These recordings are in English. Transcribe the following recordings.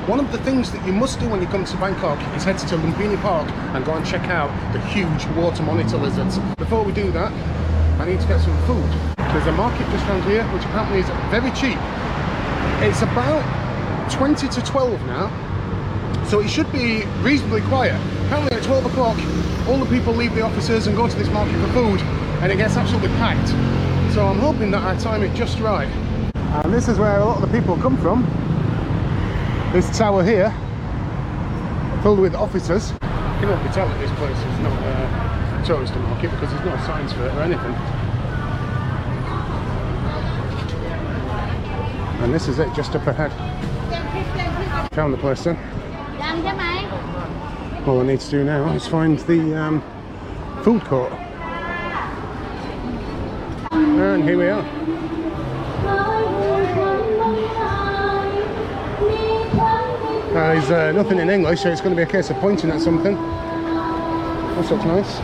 One of the things that you must do when you come to Bangkok is head to Lumphini Park and go and check out the huge water monitor lizards. Before we do that, I need to get some food. There's a market just around here, which apparently is very cheap. It's about 20 to 12 now, so it should be reasonably quiet. Apparently at 12 o'clock, all the people leave the offices and go to this market for food, and it gets absolutely packed. So I'm hoping that I time it just right. And this is where a lot of the people come from. This tower here, filled with officers. You can already tell that this place is not a tourist market because there's no signs for it or anything. And this is it, just up ahead. Found the place then. All I need to do now is find the food court. And here we are. There's nothing in English, so it's going to be a case of pointing at something. That looks nice.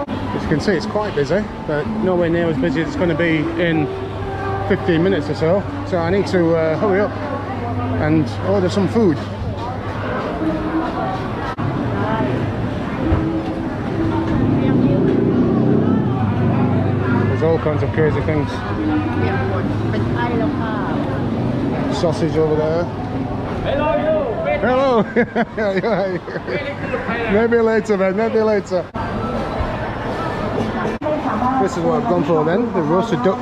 As you can see, it's quite busy, but nowhere near as busy as it's going to be in 15 minutes or so. So I need to hurry up and order some food. There's all kinds of crazy things. Sausage over there. Hello! Maybe later, man, maybe later. This is what I've gone for then, the roasted duck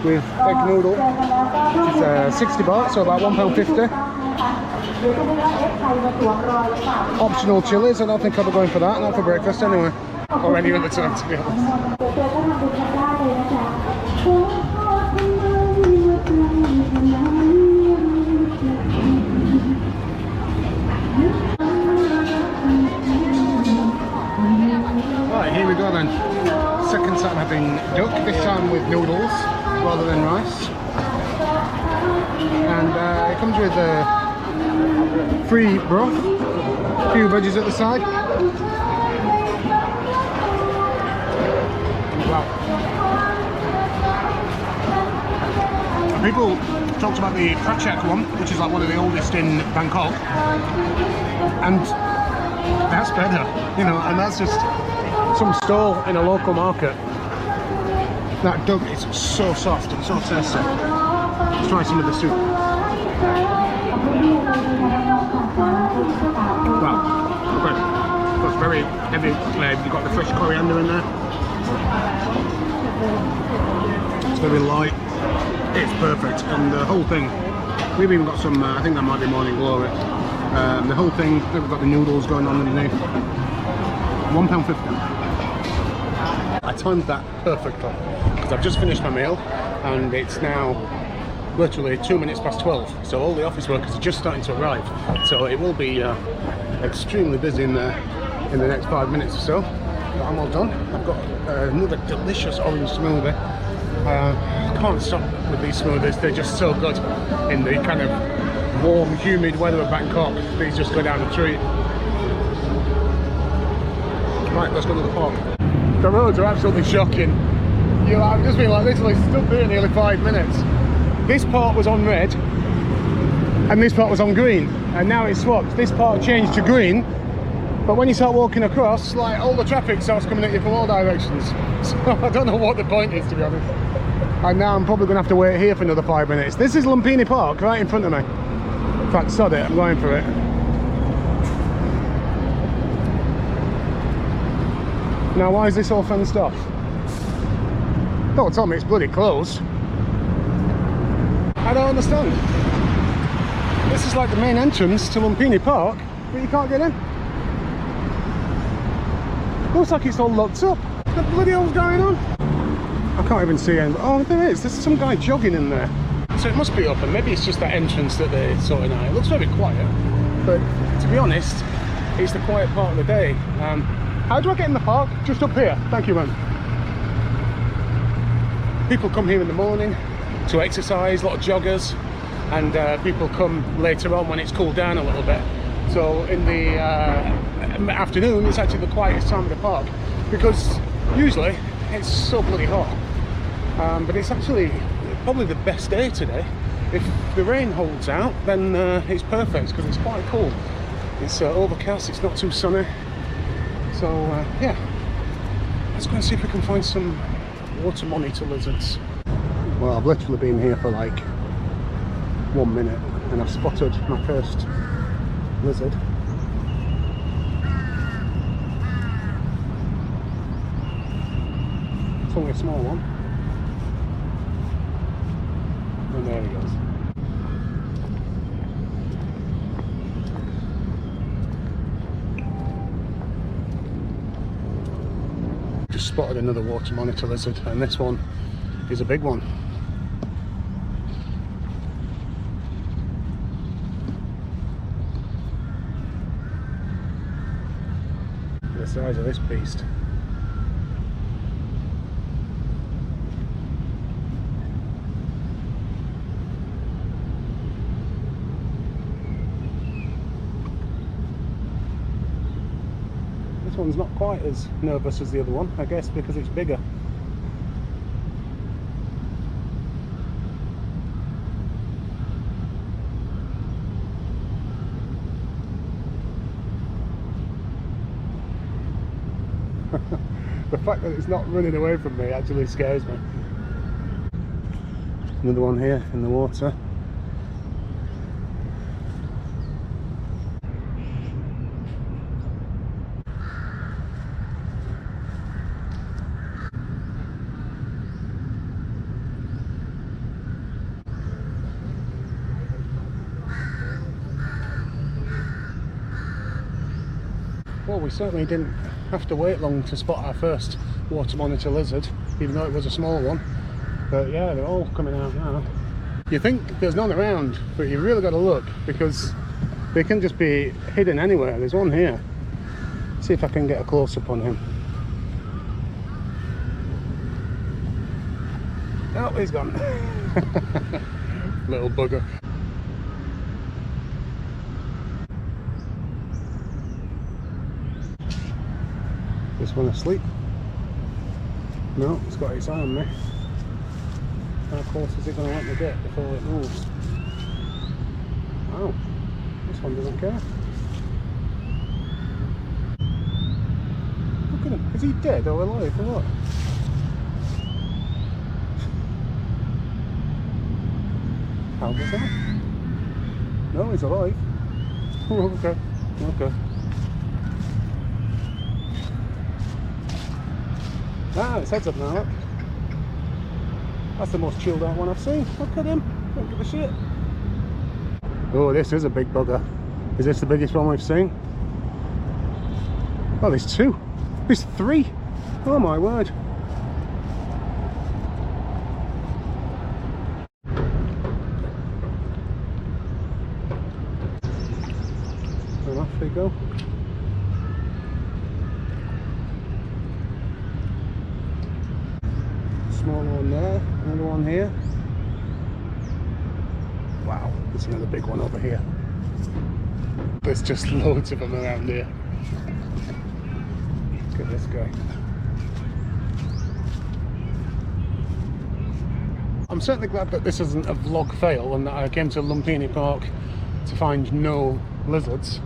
with egg noodle, which is 60 baht, so about £1.50. Optional chilies, I don't think I'll be going for that, not for breakfast anyway. Or any other time, to be honest. Right, here we go then. Second time having duck, this time with noodles rather than rice. And it comes with free broth, a few veggies at the side. Wow. People talked about the Prachak one, which is like one of the oldest in Bangkok. And that's better, you know, and that's just some stall in a local market. That duck is so soft and so tasty. Let's try some of the soup. Wow, okay. It's very heavy. You've got the fresh coriander in there. It's very light. It's perfect, and the whole thing. We've even got some. I think that might be morning glory. The whole thing. We've got the noodles going on underneath. £1.50. I timed that perfectly because I've just finished my meal and it's now literally 2 minutes past 12, so all the office workers are just starting to arrive, so it will be extremely busy in the next 5 minutes or so. But I'm all done. I've got another delicious orange smoothie. I can't stop with these smoothies, they're just so good in the kind of warm, humid weather of Bangkok. These just go down the treat. Right, let's go to the park. The roads are absolutely shocking. I've just been like literally stood there nearly 5 minutes. This part was on red and this part was on green, and now it's swapped. This part changed to green, but when you start walking across, like all the traffic starts coming at you from all directions. So I don't know what the point is, to be honest. And now I'm probably going to have to wait here for another 5 minutes. This is Lumphini Park right in front of me. In fact, sod it, I'm going for it. Now, why is this all fenced off? Don't tell me it's bloody closed. I don't understand. This is like the main entrance to Lumphini Park, but you can't get in. Looks like it's all locked up. What the bloody hell's going on? I can't even see any. Oh, there is. There's some guy jogging in there. So it must be open. Maybe it's just that entrance that they're sorting out. It looks very quiet, but to be honest, it's the quiet part of the day. How do I get in the park? Just up here. Thank you, man. People come here in the morning to exercise, a lot of joggers, and people come later on when it's cooled down a little bit. So in the afternoon, it's actually the quietest time of the park, because usually it's so bloody hot. But it's actually probably the best day today. If the rain holds out, then it's perfect because it's quite cool. It's overcast, it's not too sunny. So yeah, let's go and see if we can find some water monitor lizards. Well, I've literally been here for like 1 minute and I've spotted my first lizard. It's only a small one. And there he goes. Just spotted another water monitor lizard, and this one is a big one. The size of this beast. This one's not quite as nervous as the other one, I guess because it's bigger. The fact that it's not running away from me actually scares me. Another one here in the water. Well, we certainly didn't have to wait long to spot our first water monitor lizard, even though it was a small one. But yeah, they're all coming out now. You think there's none around, but you really got to look because they can just be hidden anywhere. There's one here. See if I can get a close-up on him. Oh, he's gone. Little bugger. This one asleep? No, it's got its eye on me. How close is it going to let me get before it moves? Oh, this one doesn't care. Look at him. Is he dead or alive or what? How was that? No, he's alive. Oh, okay. Okay. Ah, his head's up now, look. That's the most chilled out one I've seen. Look at him. Don't give a shit. Oh, this is a big bugger. Is this the biggest one we've seen? Oh, there's two. There's three. Oh my word. And off they go. Small one there, another one here. Wow, there's another big one over here. There's just loads of them around here. Look at this guy. I'm certainly glad that this isn't a vlog fail and that I came to Lumphini Park to find no lizards.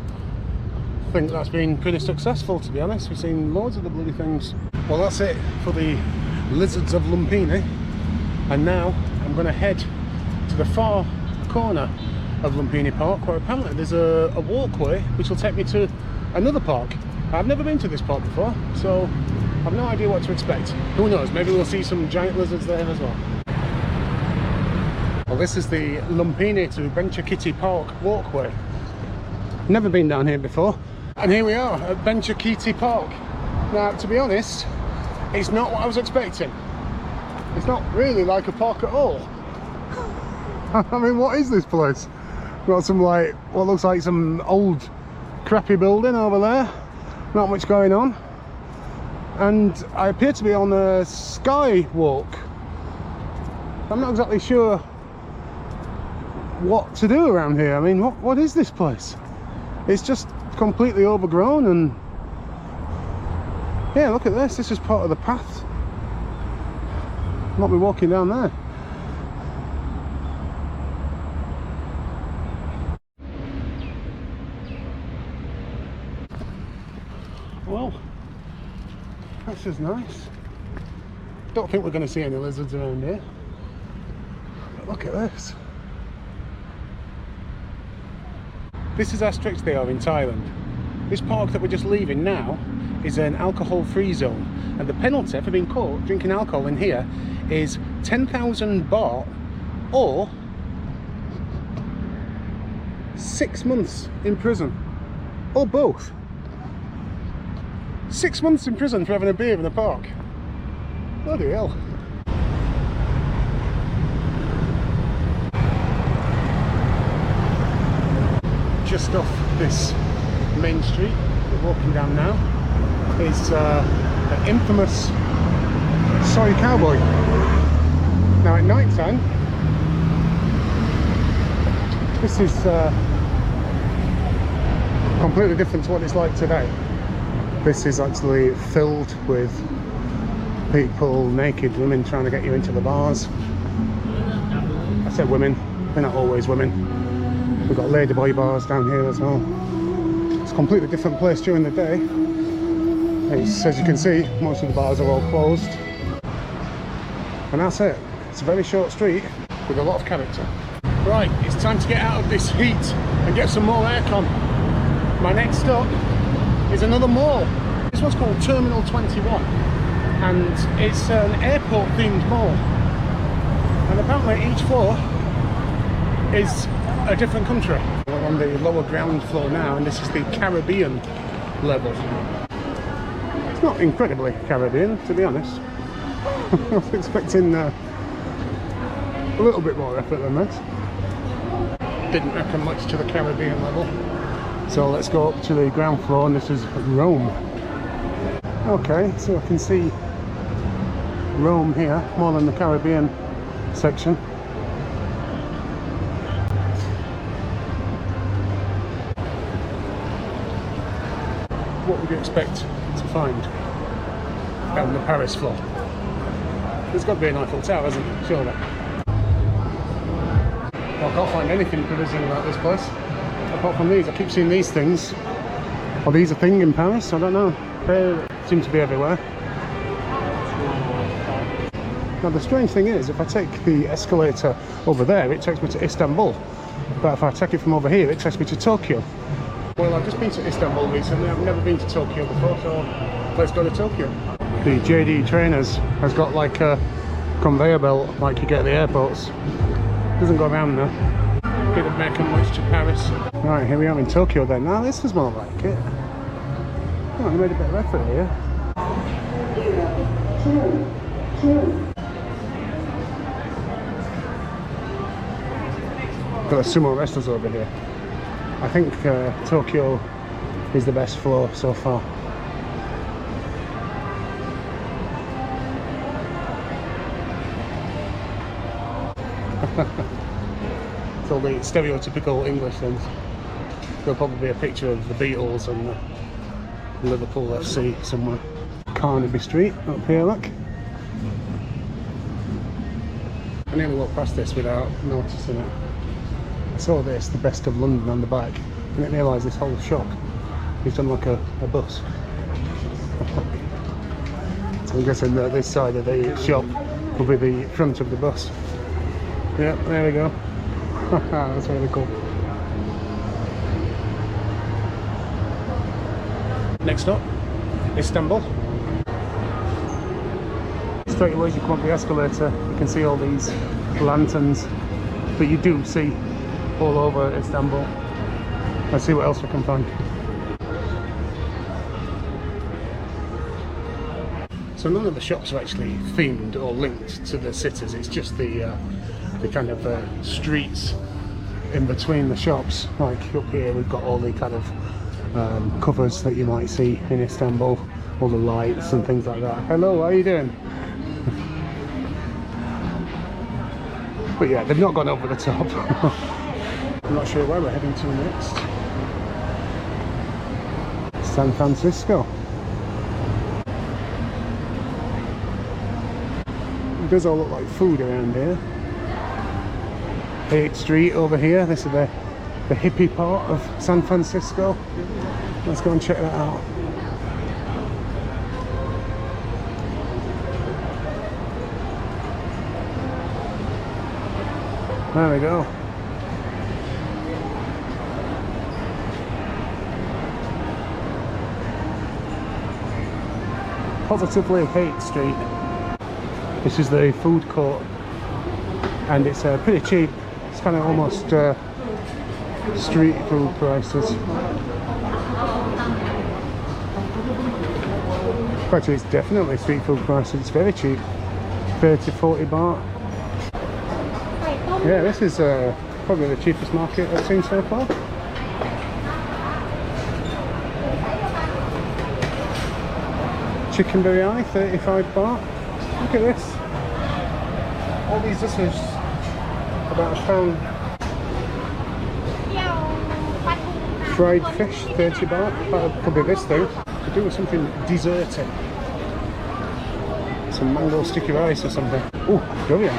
I think that's been pretty successful, to be honest. We've seen loads of the bloody things. Well, that's it for the lizards of Lumpini, and now I'm going to head to the far corner of Lumphini Park where apparently there's a walkway which will take me to another park. I've never been to this park before, so I've no idea what to expect. Who knows, maybe we'll see some giant lizards there as well. Well, this is the Lumpini to Benjakitti Park walkway. Never been down here before, and here we are at Benjakitti Park. Now, to be honest, it's not what I was expecting. It's not really like a park at all. I mean, what is this place? We've got some like, what looks like some old crappy building over there. Not much going on. And I appear to be on a skywalk. I'm not exactly sure what to do around here. I mean, what is this place? It's just completely overgrown and yeah, look at this. This is part of the path. Might be walking down there. Well, that's just nice. Don't think we're going to see any lizards around here. But look at this. This is how strict they are in Thailand. This park that we're just leaving now is an alcohol-free zone, and the penalty for being caught drinking alcohol in here is 10,000 baht or 6 months in prison, or both. 6 months in prison for having a beer in the park. Bloody hell. Just off this main street we're walking down now is the infamous Soi Cowboy. Now at night time, this is completely different to what it's like today. This is actually filled with people, naked women trying to get you into the bars. I said women, they're not always women. We've got ladyboy bars down here as well. It's a completely different place during the day. It's, as you can see, most of the bars are all closed. And that's it. It's a very short street with a lot of character. Right, it's time to get out of this heat and get some more aircon. My next stop is another mall. This one's called Terminal 21 and it's an airport themed mall. And apparently each floor is a different country. We're on the lower ground floor now and this is the Caribbean level. It's not incredibly Caribbean, to be honest. I was expecting a little bit more effort than this. Didn't reckon much to the Caribbean level. So let's go up to the ground floor and this is Rome. Okay, so I can see Rome here, more than the Caribbean section. What would you expect to find down the Paris floor? There's got to be an Eiffel Tower, hasn't it? Surely. Well, I can't find anything provisional about this place. Apart from these, I keep seeing these things. Are these a thing in Paris? I don't know. They seem to be everywhere. Now the strange thing is, if I take the escalator over there, it takes me to Istanbul. But if I take it from over here, it takes me to Tokyo. Well, I've just been to Istanbul recently. I've never been to Tokyo before, so let's go to Tokyo. The JD Trainers has got like a conveyor belt like you get at the airports. Doesn't go around though. Didn't make them much to Paris. Right, here we are in Tokyo then. Now this is more like it. Oh, they made a bit of effort here. Got a sumo wrestlers over here. I think Tokyo is the best floor so far. It's all the stereotypical English things. There'll probably be a picture of the Beatles and Liverpool FC somewhere. Carnaby Street up here, look. I nearly walked past this without noticing it. I saw this, the Best of London, on the back. I didn't realise this whole shop is done like a bus. So I'm guessing that this side of the shop will be the front of the bus. Yeah, there we go. That's really cool. Next stop, Istanbul. Straight away as you come up the escalator, you can see all these lanterns that you do see all over Istanbul. Let's see what else we can find. So none of the shops are actually themed or linked to the cities. It's just the kind of streets in between the shops. Like up here we've got all the kind of covers that you might see in Istanbul, all the lights and things like that. Hello, how are you doing? But yeah, they've not gone over the top. I'm not sure where we're heading to next. San Francisco. It does all look like food around here. 8th Street over here. This is the hippie part of San Francisco. Let's go and check that out. There we go. Positively hate street. This is the food court, and it's pretty cheap. It's kind of almost street food prices. Actually, it's definitely street food prices. It's very cheap. 30-40 baht. Yeah, this is probably the cheapest market I've seen so far. Chicken biryani, 35 baht. Look at this. All these dishes about £1. Fried fish, 30 baht. That could be this thing. Could do with something desserty. Some mango sticky rice or something. Oh, durian.